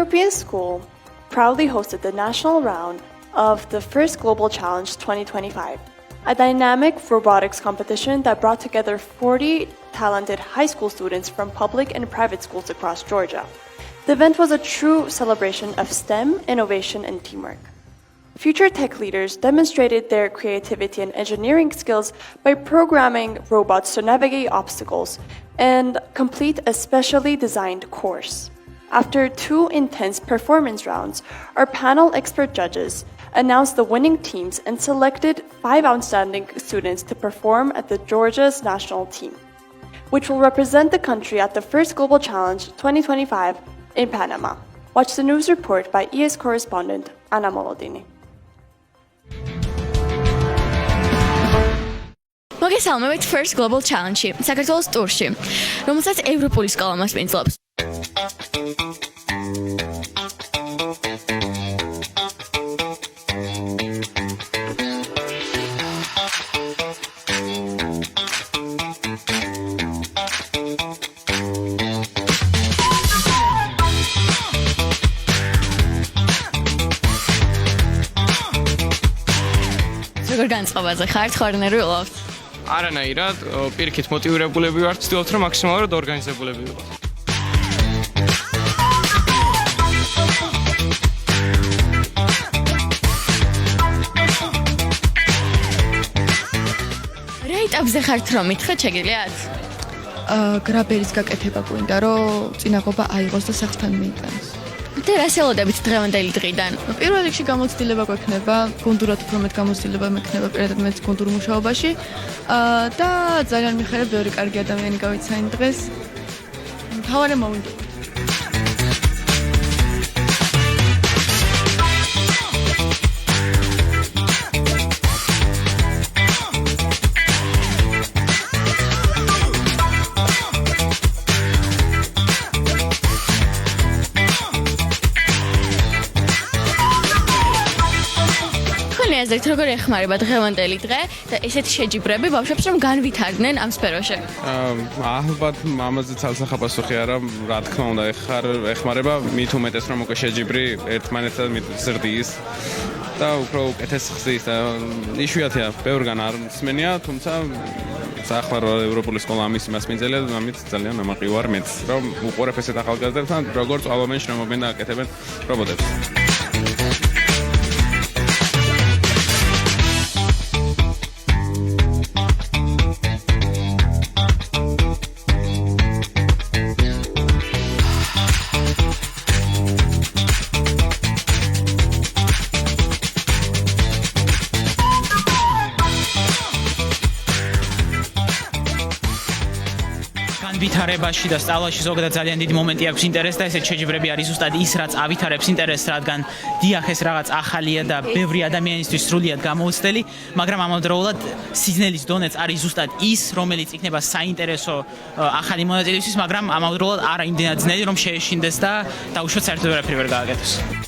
European School proudly hosted the national round of the first Global Challenge 2025, a dynamic robotics competition that brought together 40 talented high school students from public and private schools across Georgia. The event was a true celebration of STEM, innovation, and teamwork. Future tech leaders demonstrated their creativity and engineering skills by programming robots to navigate obstacles and complete a specially designed course. After 2 intense performance rounds, our panel expert judges announced the winning teams and selected 5 outstanding students to perform at the Georgia's national team, which will represent the country at the first Global Challenge 2025 in Panama. Watch the news report by ES correspondent Anna Molodini. მოგესალმებით First Global Challenge-ში, საქართველოს ტურში, რომელსაც ევროპული სკოლა მასპინძლობს. როგორ განწყობაზე ხართ, ხორნერულობთ? არანაირად, პირიქით მოტივირებულები ვართ, ვცდილობთ რომ მაქსიმალურად ორგანიზებულები ვიყოთ. რა ეტაპზე ხართ რომ მითხრათ, შეგიძლიათ? გრაბერის გაკეთება გვინდა, რომ წინაღობა აიღოს და სახთან მიიტანოს. და რას ელოდებით დღევანდელი დღიდან? პირველ რიგში გამოცდილება გვექნება, გუნდურად უფრო მეტ გამოცდილება მექნება პირადად მეც გუნდურ მუშაობაში და ძალიან მიხარებ, ბევრი კარგი ადამიანი გავიცანი დღეს. მთავარი მოვიდოდეთ. აზრით როგორ ეხმარება დღევანდელი დღე და ესეთი შეჯიბრები ბავშვებს რომ განვითარდნენ ამ სფეროში? ალბათ ამაზე ცალსახა პასუხი არა, რა თქმა უნდა, ეხმარება მით უმეტეს რომ უკვე შეჯიბრი ერთმანეთთან მიზრდის და უფრო უკეთეს ხსის და იშვიათია, ბევრგან არ მსმენია, თუმცა ახლა ევროპული სკოლა ამის მასპინძელია და ამით ძალიან ამაყი ვარ მეც, რომ უყურებ ესეთ ახალგაზრდებთან, როგორ წვალობენ, შრომობენ და აკეთებენ რობოტებს. განვითარებაში და სწავლაში ზოგადად ძალიან დიდი მომენტი აქვს ინტერესს და ესეთ შეჯიბრები არის ზუსტად ის, რაც ავითარებს ინტერესს, რადგან დიახ, ეს რაღაც ახალია და ბევრი ადამიანისთვის სრულიად გამოუცდელი, მაგრამ ამავდროულად სიზნელის დონეც არის ზუსტად ის, რომელიც იქნება საინტერესო ახალი მონაწილისთვის, მაგრამ ამავდროულად არა იმდენად ძნელი, რომ შეეშინდეს და დაუშვათ საერთოდ ვერაფერი ვერ გააკეთოს.